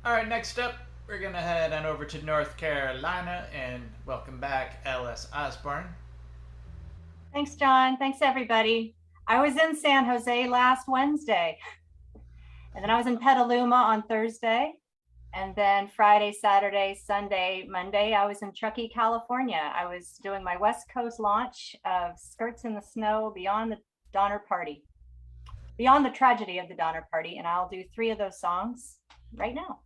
All right, next up, we're going to head on over to North Carolina and welcome back Ellis Osborn. Thanks, John. Thanks, everybody. I was in San Jose last Wednesday, and then I was in Petaluma on Thursday, and then Friday, Saturday, Sunday, Monday, I was in Truckee, California. I was doing my West Coast launch of Skirts in the Snow Beyond the Donner Party, Beyond the Tragedy of the Donner Party, and I'll do 3 of those songs right now.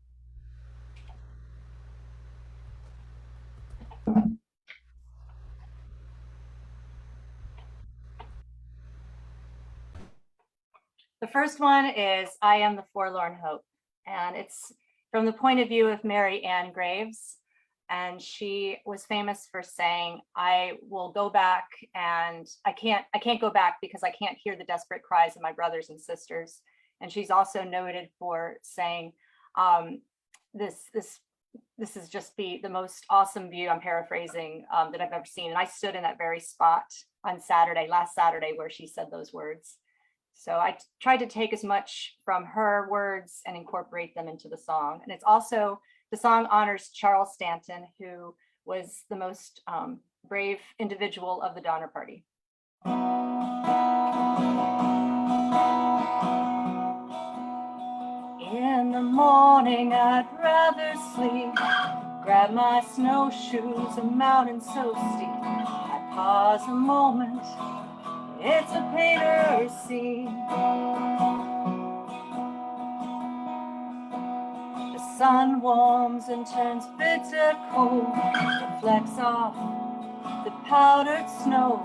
The first one is I Am the Forlorn Hope, and it's from the point of view of Mary Ann Graves. And she was famous for saying, I will go back and I can't go back because I can't hear the desperate cries of my brothers and sisters. And she's also noted for saying, this is just the most awesome view, I'm paraphrasing, that I've ever seen. And I stood in that very spot on last Saturday, where she said those words. So I tried to take as much from her words and incorporate them into the song. And it's also, the song honors Charles Stanton, who was the most brave individual of the Donner Party. In the morning, I'd rather sleep, grab my snowshoes, a mountain so steep. I'd pause a moment, it's a painter's scene. The sun warms and turns bitter cold, reflects off the powdered snow,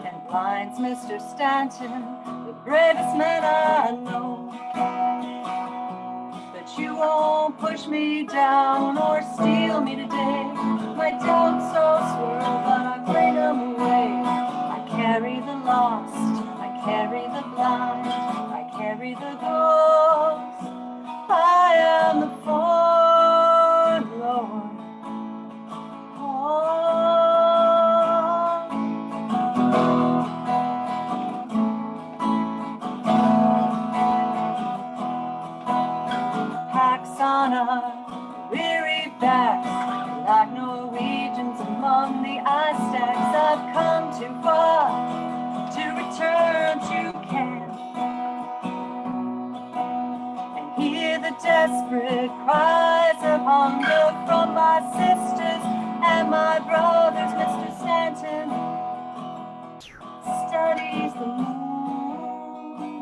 and blinds Mr. Stanton, the bravest man I know. But you won't push me down or steal me today. My doubts all swirl, but I bring them away. I carry the lost, I carry the blind, I carry the ghost. I am the forlorn. Packs on our weary backs, like Norwegians among the ice stacks. I've come too far to return to camp and hear the desperate cries of hunger from my sisters and my brothers. Mr. Stanton studies the moon,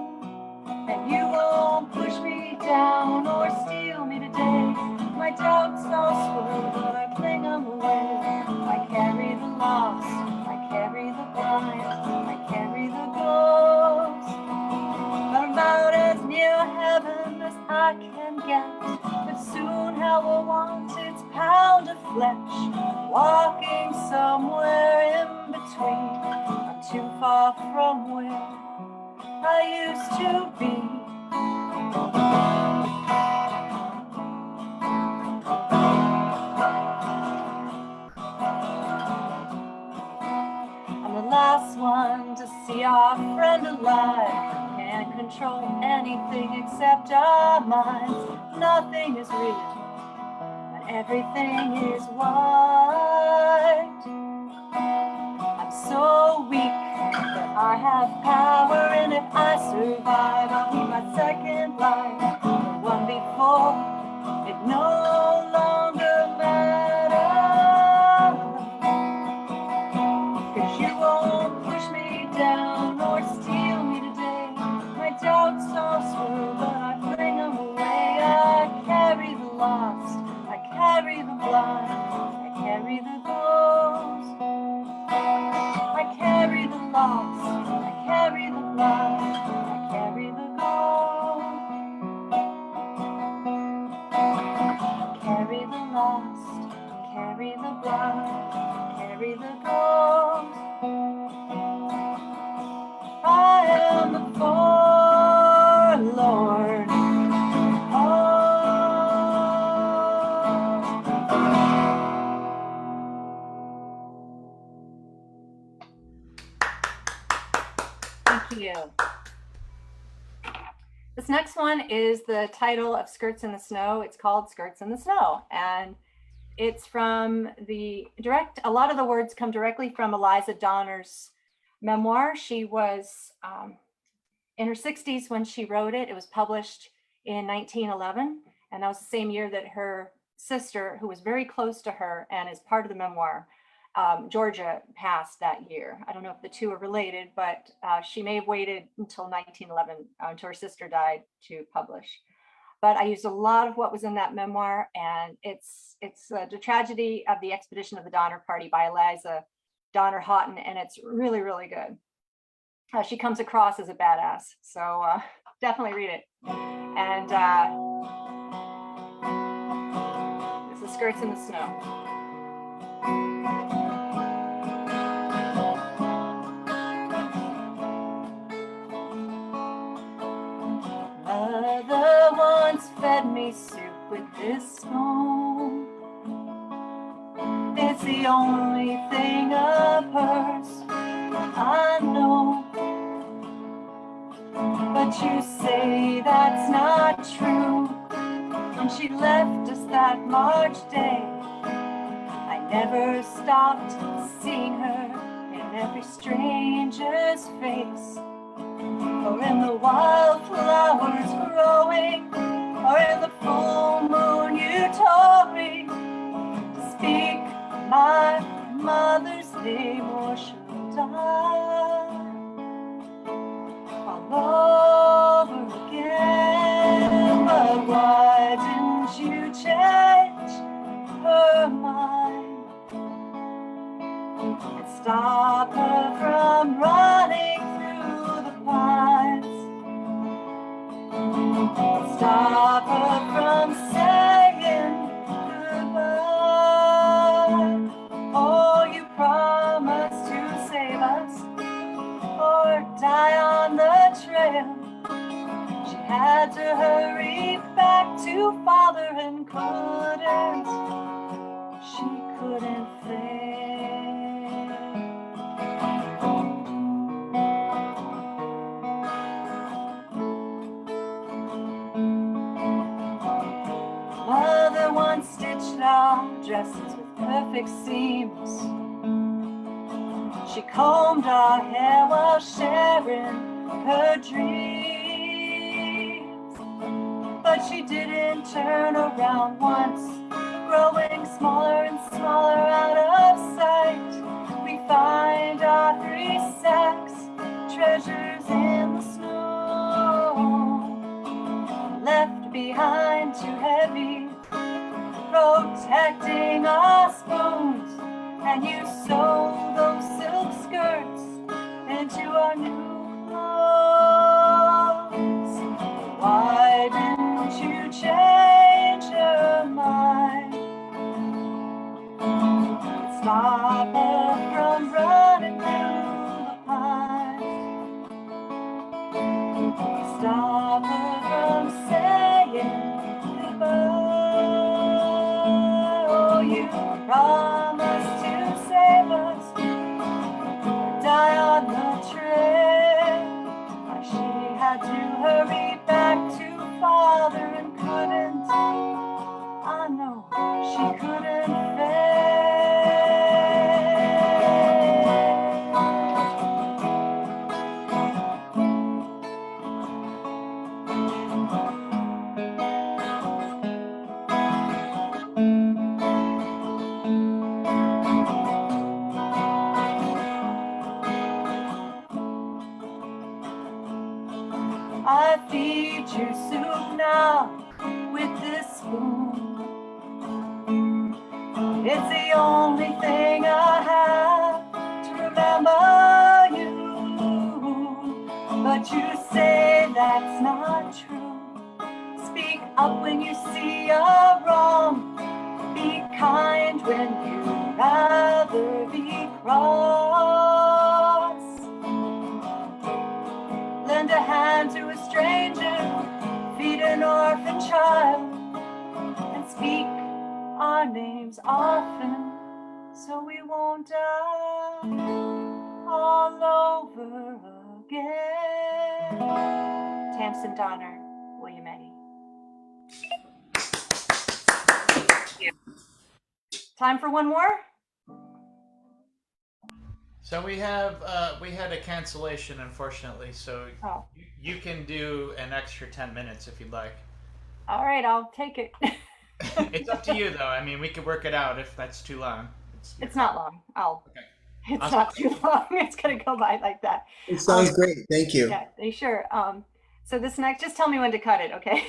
and you won't push me down or steal me today. My doubts all swirl, but I fling them away. I carry the lost, I carry the blind, I carry the ghost. I'm about as near heaven as I can get, but soon hell will want its pound of flesh. Walking somewhere in between, I'm too far from where I used to be. I'm the last one to see our friend alive. Can't control anything except our minds. Nothing is real, but everything is white. I'm so weak that I have power, and if I survive, I'll be my second life. The one before, it no longer matters, 'cause you won't push me down or steal me today. My doubts all swirl, but I fling them away. I carry the lost, I carry the blind, I carry the ghost. I carry the lost, I carry the blind, I carry the ghost. I carry the lost, I carry the blind, I carry the ghost. I am the forlorn. Thank you. The This next one is the title of Skirts in the Snow. It's called Skirts in the Snow. And it's from a lot of the words come directly from Eliza Donner's memoir. She was in her 60s when she wrote it. It was published in 1911. And that was the same year that her sister, who was very close to her and is part of the memoir, Georgia, passed that year. I don't know if the two are related, but she may have waited until 1911, until her sister died, to publish. But I used a lot of what was in that memoir, and it's the tragedy of the expedition of the Donner Party by Eliza Donner Houghton, and it's really, really good. She comes across as a badass, so definitely read it. And it's the Skirts in the Snow. Mother once fed me soup with this spoon. It's the only thing of hers I know. But you say that's not true. When she left us that March day, I never stopped seeing her in every stranger's face, or in the wildflowers growing, or in the full moon you told me to speak my mother's name or she'll die all over again. But why didn't you change her mind and stop her from running through the pines? Stop her from saying goodbye. Oh, you promised to save us or die on the trail. She had to hurry back to father and couldn't. She couldn't fail. Mother once stitched our dresses with perfect seams. She combed our hair while sharing her dreams. But she didn't turn around once, growing smaller and smaller out of sight. We find our 3 sacks, treasures in the snow, left behind too heavy, protecting our spoons. And you sewed those silk skirts into our new clothes. Why didn't you change your mind? Stop her from running through the pines. Stop her from saying goodbye. Oh, you promised to save us, die on the trail. She had to hurry back to father and couldn't. I know she couldn't I feed you soup now with this spoon. It's the only thing I have to remember you. But you say that's not true. Speak up when you see a wrong. Be kind when you'd rather be cross. Lend a hand to a stranger, feed an orphan child, and speak our names often so we won't die all over again. Tamsin Donner. Time for one more? So we had a cancellation, unfortunately. So Oh, you can do an extra 10 minutes if you'd like. all right, I'll take it. It's up to you, though. I mean, we could work it out if that's too long. It's your It's call. not long. Okay. It's Awesome. not too long. It's gonna go by like that. It Um, sounds great. Thank you. yeah, sure. So this next, just tell me when to cut it, okay?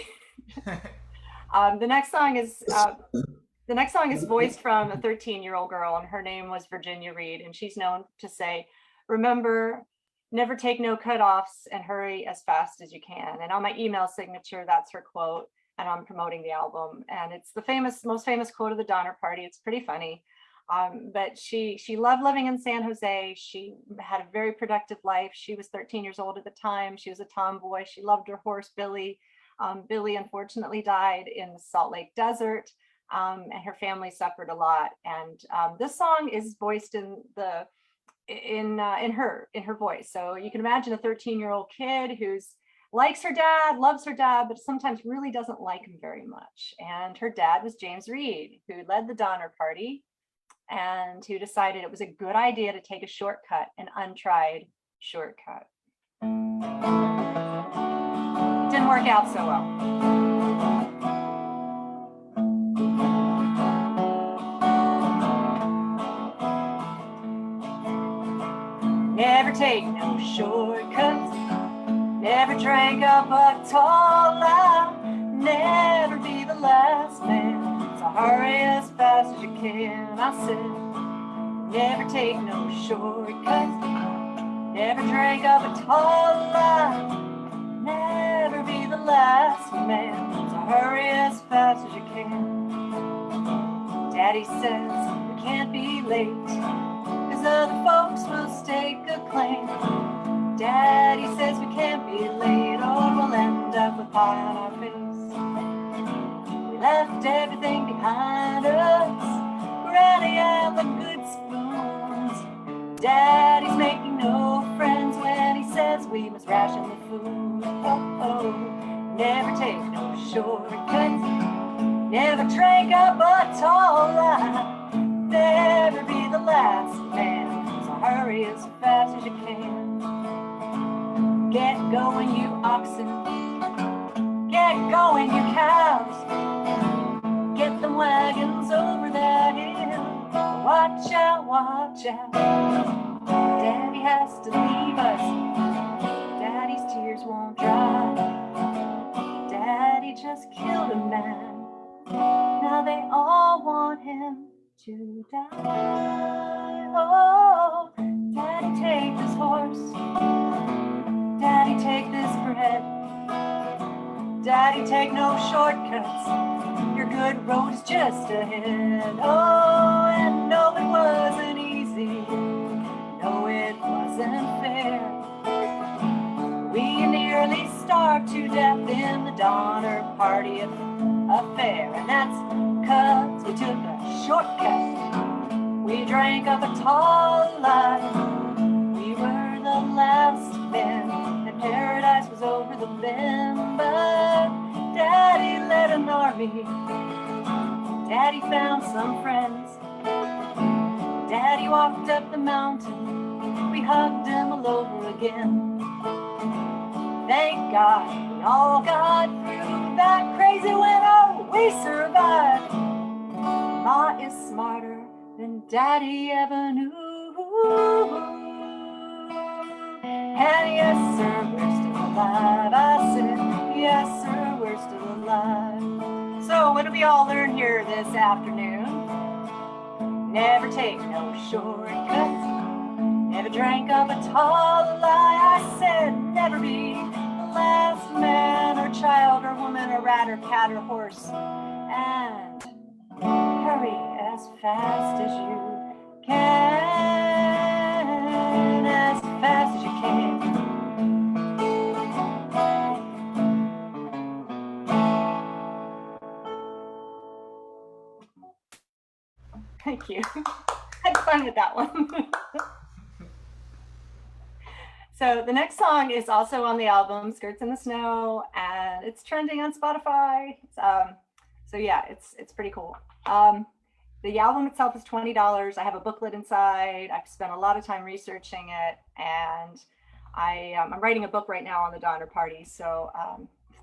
The next song is voiced from a 13-year-old girl, and her name was Virginia Reed, and she's known to say, "Remember, never take no cutoffs and hurry as fast as you can." And on my email signature, that's her quote, and I'm promoting the album. And it's the most famous quote of the Donner Party. It's pretty funny. But she loved living in San Jose. She had a very productive life. She was 13 years old at the time. She was a tomboy. She loved her horse, Billy. Billy unfortunately died in the Salt Lake Desert, and her family suffered a lot. And this song is voiced in her voice. So you can imagine a 13-year-old kid who's likes her dad, loves her dad, but sometimes really doesn't like him very much. And her dad was James Reed, who led the Donner Party and who decided it was a good idea to take a shortcut, an untried shortcut. Didn't work out so well. Never take no shortcuts, never drank up a tall lie, never be the last man, so hurry as fast as you can. I said, never take no shortcuts, never drank up a tall lie, never be the last man, so hurry as fast as you can. Daddy says we can't be late, 'cause other folks will stake a claim. Daddy says we can't be late, or we'll end up with pie on our face. We left everything behind us, Granny and the good spoons. Daddy's making no friends when he says we must ration the food. Oh, never take no shortcuts, never drank up a tall lie, never be the last man, so hurry as fast as you can. Get going, you oxen, get going, you cows, get them wagons over that hill. Watch out, watch out, Daddy has to leave us, Daddy's tears won't dry. Daddy just killed a man, now they all want him to die. Oh, Daddy, take this horse, Daddy, take this bread, Daddy, take no shortcuts, your good road is just ahead. Oh, and no, it wasn't easy, no, it wasn't fair. We nearly starved to death in the Donner Party affair, and that's 'cause we took a shortcut. We drank up a tall lie, we were the last men, and paradise was over the bend. But Daddy led an army, Daddy found some friends, Daddy walked up the mountain, we hugged him all over again. Thank God we all got through that crazy winter, we survived. Ma is smarter than Daddy ever knew. And yes, sir, we're still alive. I said, yes, sir, we're still alive. So what did we all learn here this afternoon? Never take no shortcuts, never drank up a tall lie. I said, never be the last man or child or woman or rat or cat or horse. And hurry as fast as you can, as fast as you can. Thank you. Had fun with that one. So the next song is also on the album Skirts in the Snow, and it's trending on Spotify. So So yeah, it's pretty cool. The album itself is $20. I have a booklet inside. I've spent a lot of time researching it, and I'm writing a book right now on the Donner Party. So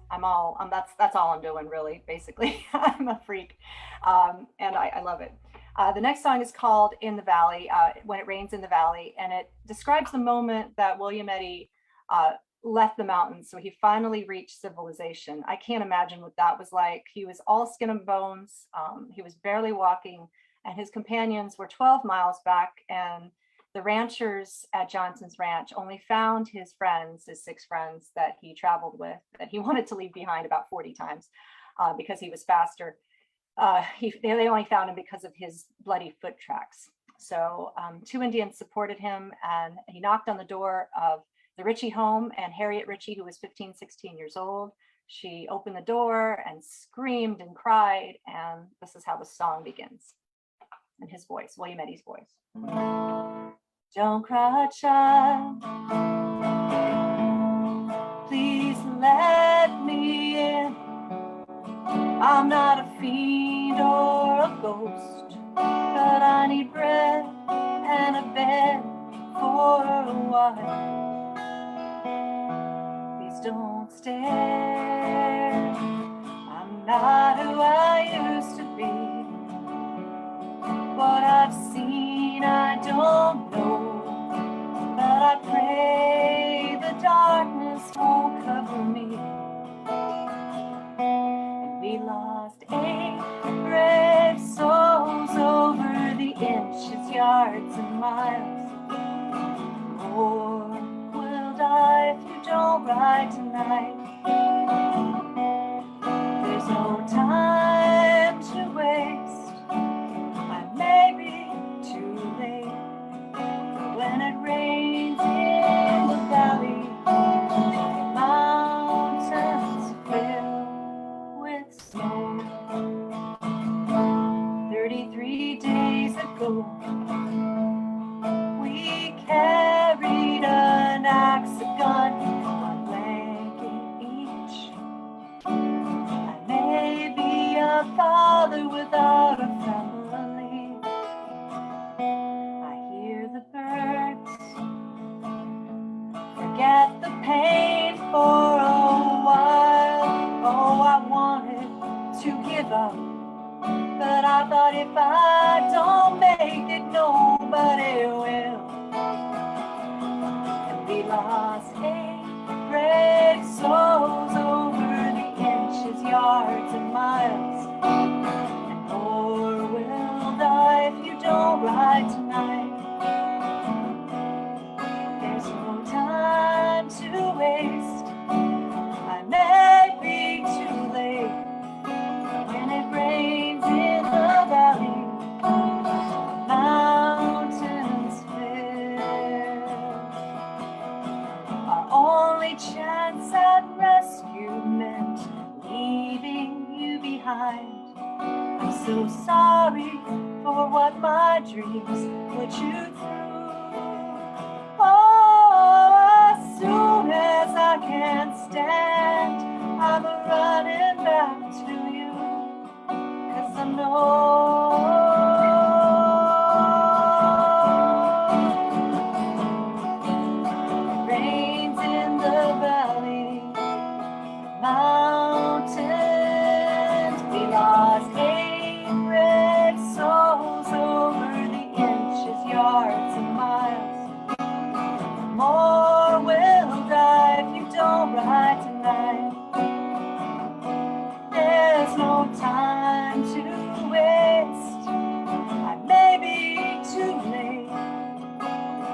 that's all I'm doing really. Basically, I'm a freak, and I love it. The next song is called "In the Valley," When It Rains in the Valley, and it describes the moment that William Eddy left the mountains. So he finally reached civilization. I can't imagine what that was like. He was all skin and bones. He was barely walking, and his companions were 12 miles back. And the ranchers at Johnson's Ranch only found his friends, his 6 friends that he traveled with, that he wanted to leave behind about 40 times because he was faster. They only found him because of his bloody foot tracks. So 2 Indians supported him, and he knocked on the door of the Ritchie home, and Harriet Ritchie, who was 15, 16 years old, she opened the door and screamed and cried, and this is how the song begins in his voice, William Eddy's voice. Don't cry, child, please let me in. I'm not a fiend or a ghost, but I need bread and a bed for a while. Don't stare. I'm not who I used to be. What I've seen, I don't know. But I pray the darkness won't cover me. And we lost 8 brave souls over the inches, yards, and miles. More will die if you don't ride tonight. There's no time to waste. I may be too late. When it rains in the valley, the mountains fill with snow. 33 days ago, we carried an axe, a gun, one blanket each. I may be a father without a family. I hear the birds, forget the pain for a while. Oh, I wanted to give up, but I thought if I don't make it, nobody will. And we lost 8 brave souls over the inches, yards, and miles. And more will die if you don't ride tonight. There's no time to waste. I may be too late. When it rains in the valley, the mountains fill. Our only chance at rescue meant leaving you behind. I'm so sorry for what my dreams put you through. Oh, as soon as I can stand, I'm running back to you. 'Cause I know it rains in the valley, mountains. We lost 8 brave souls over the inches, yards, and miles. More will die if you don't ride tonight. There's no time to waste. I may be too late.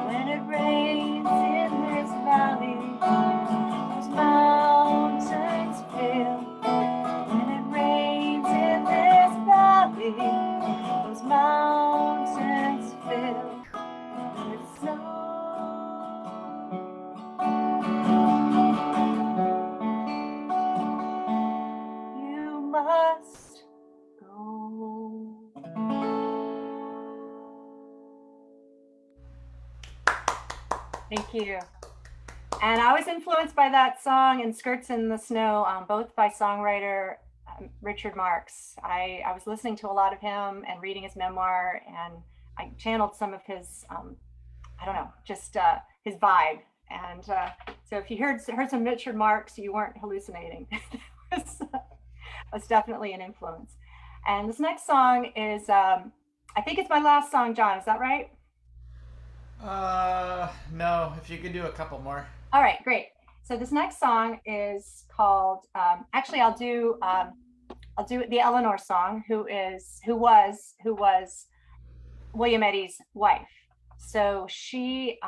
When it rains in this valley, those mountains fill. When it rains in this valley, those mountains fill with snow. You must go. Thank you. And I was influenced by that song and Skirts in the Snow, both by songwriter Richard Marx. I was listening to a lot of him and reading his memoir, and I channeled some of his, I don't know, just his vibe. And so if you heard some Richard Marx, you weren't hallucinating. It was definitely an influence. And this next song is, I think it's my last song, John. Is that right? No. If you could do a couple more. All right, great. So this next song is called. Actually, I'll do the Eleanor song, who was William Eddy's wife. So she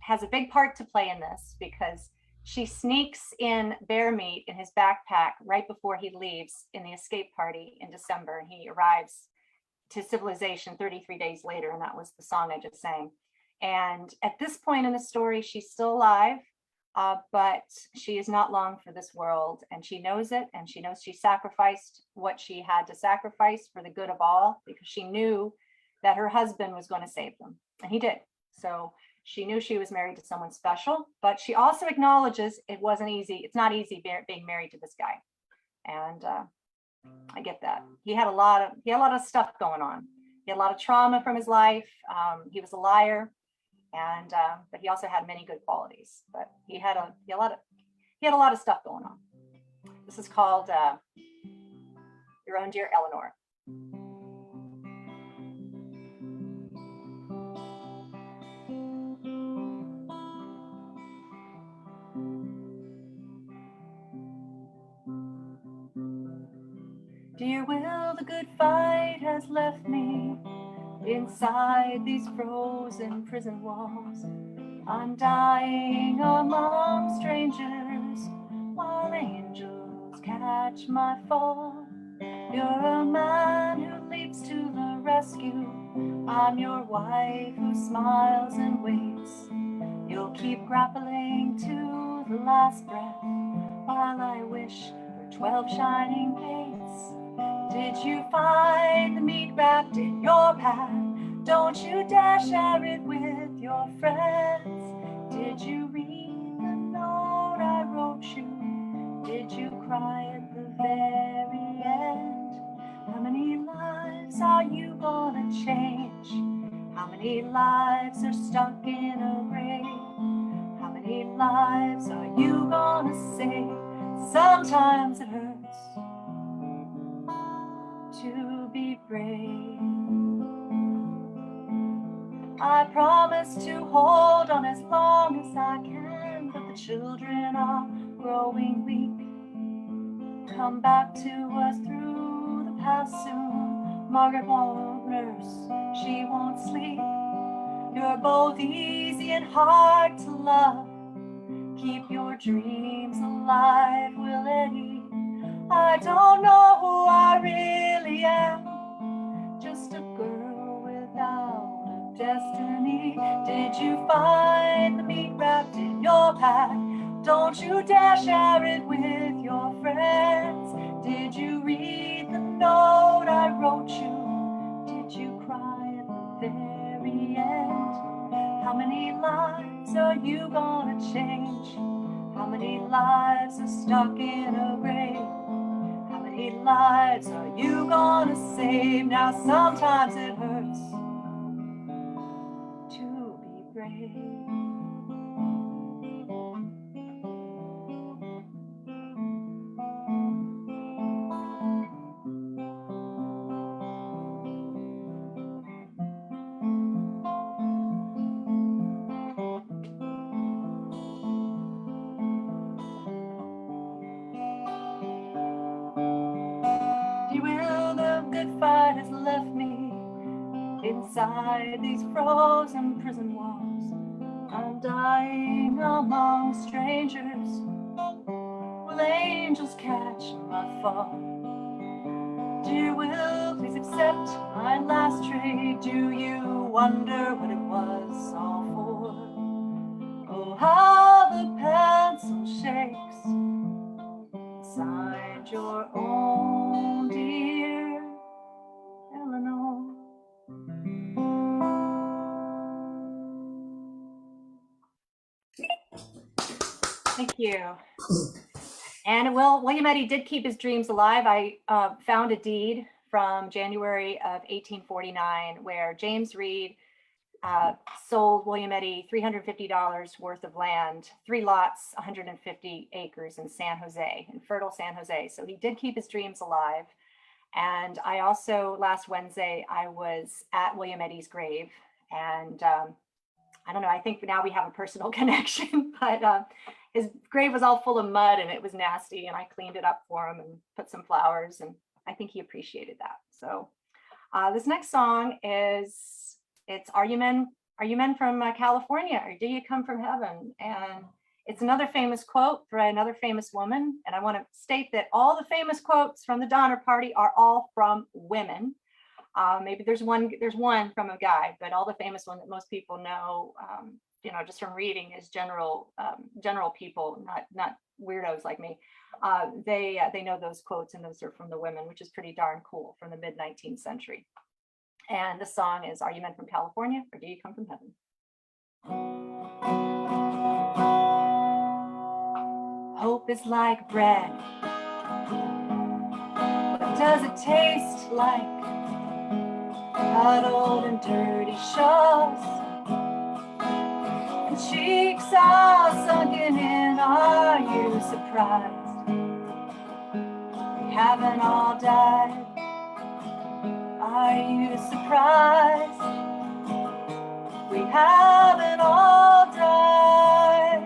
has a big part to play in this because she sneaks in bear meat in his backpack right before he leaves in the escape party in December, and he arrives to civilization 33 days later, and that was the song I just sang. And at this point in the story, she's still alive, but she is not long for this world, and she knows it, and she knows she sacrificed what she had to sacrifice for the good of all, because she knew that her husband was going to save them, and he did. So she knew she was married to someone special, but she also acknowledges it wasn't easy. It's not easy being married to this guy, and I get that. He had a lot of stuff going on. He had a lot of trauma from his life. He was a liar, and but he also had many good qualities. But he had a lot of stuff going on. This is called Your Own Dear Eleanor. Dear Will, the good fight has left me inside these frozen prison walls. I'm dying among strangers while angels catch my fall. You're a man who leaps to the rescue. I'm your wife who smiles and waits. You'll keep grappling to the last breath while I wish for 12 shining gates. Did you find the meat wrapped in your pack? Don't you dare share it with your friends. Did you read the note I wrote you? Did you cry at the very end? How many lives are you gonna change? How many lives are stuck in a grave? How many lives are you gonna save? Sometimes it hurts to be brave. I promise to hold on as long as I can, but the children are growing weak. Come back to us through the past soon. Margaret won't nurse, she won't sleep. You're both easy and hard to love. Keep your dreams alive, Will Eddie. I don't know who I really am, just a girl without a destiny. Did you find the meat wrapped in your pack? Don't you dare share it with your friends. Did you read the note I wrote you? Did you cry at the very end? How many lives are you gonna change? How many lives are stuck in a grave? How many lives are you gonna save? Now sometimes it hurts to be brave. You will, the good fight has left me inside these frozen prison walls. I'm dying among strangers. Will angels catch my fall? Dear Will, please accept my last trade. Do you wonder what it was all for? Oh, how the pencil shakes inside your own dear Eleanor. Thank you. And William Eddy did keep his dreams alive. I found a deed from January of 1849 where James Reed sold William Eddy $350 worth of land, 3 lots, 150 acres in San Jose, in fertile San Jose. So he did keep his dreams alive. And I also, last Wednesday, I was at William Eddy's grave. And I don't know, I think now we have a personal connection, but his grave was all full of mud and it was nasty. And I cleaned it up for him and put some flowers. And I think he appreciated that. So this next song is, it's Are You Men from California, or do you come from heaven? And it's another famous quote by another famous woman. And I want to state that all the famous quotes from the Donner Party are all from women. Maybe there's one from a guy, but all the famous one that most people know, just from reading, is general people, not weirdos like me. They know those quotes, and those are from the women, which is pretty darn cool, from the mid-19th century. And the song is Are You Men from California, or Do You Come from Heaven? Hope is like bread. What does it taste like? Huddled and dirty shells, and cheeks are sunken in. Are you surprised? We haven't all died. Are you surprised? We haven't all died.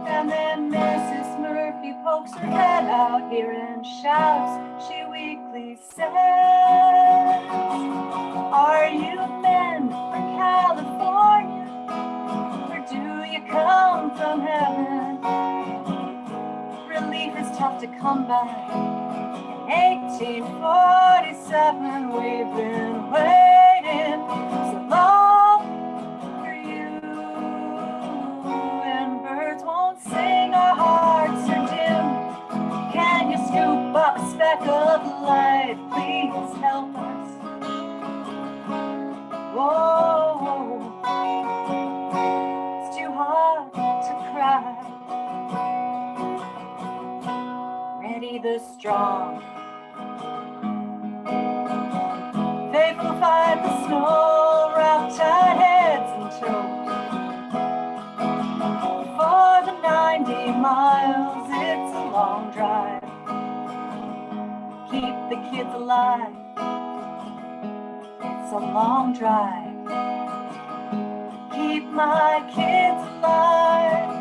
And then Mrs. Murphy pokes her head out here and shouts. She weakly says, Are you men from California, or do you come from heaven? Relief is tough to come by. 1847, we've been waiting so long for you. And birds won't sing, our hearts are dim. Can you scoop up a speck of light? Please help us. Whoa, it's too hard to cry. Ready the strong, faithful fight the snow, wrap tight heads and toes. For the 90 miles, it's a long drive. Keep the kids alive. It's a long drive. Keep my kids alive.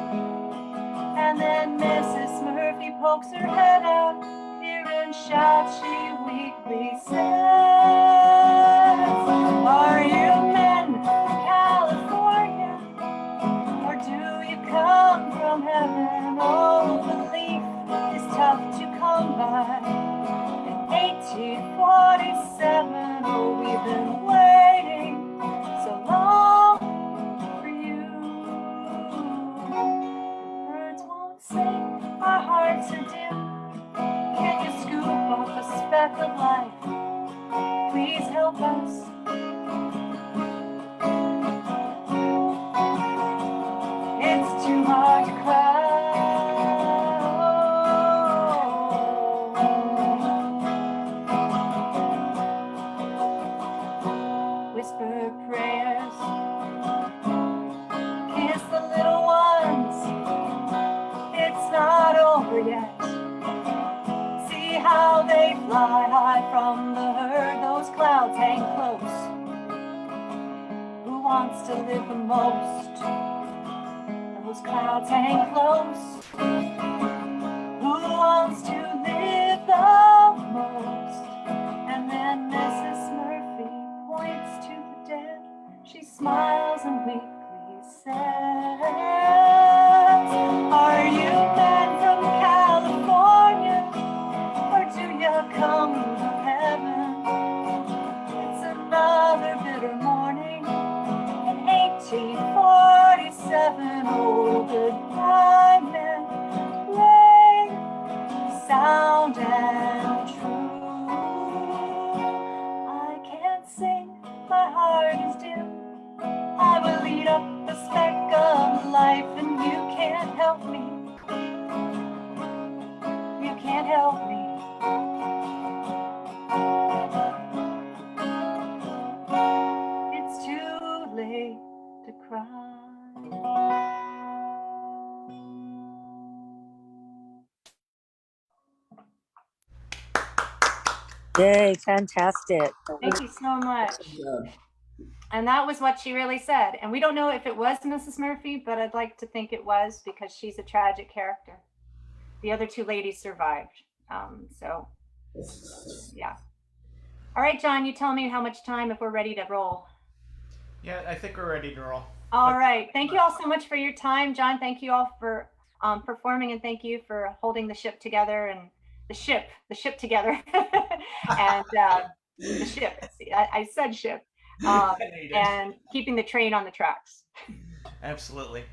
And then Mrs. Murphy pokes her head out here and shouts. She weakly says, Are you men from California, or do you come from heaven? Oh, belief is tough to come by. In 1847, oh, we've been waiting so long for you. Birds won't sing, our hearts are dim. Can you scoop off a speck of life? Please help us. It's too hard to cry. Whisper prayers, kiss the little ones. It's not over yet. See how they fly high from the herd. Those clouds hang close. Who wants to live the most? Those clouds hang close. Who wants to live the most? And then Mrs. Murphy points to the dead. She smiles and weakly says, Are you men from California, or do you come from heaven? It's another bitter morning in 1847. Oh, goodbye, men, play sound and true. I can't sing, my heart is dim. I will lead up the speck of life, and you can't help me. Yay, fantastic. Thank you so much. Yeah. And that was what she really said. And we don't know if it was Mrs. Murphy, but I'd like to think it was because she's a tragic character. The other two ladies survived. So, yeah. All right, John, you tell me how much time if we're ready to roll. Yeah, I think we're ready to roll. All right. Thank you all so much for your time. John, thank you all for performing, and thank you for holding the ship together and the ship together. And the ship, I said ship, and keeping the train on the tracks. Absolutely.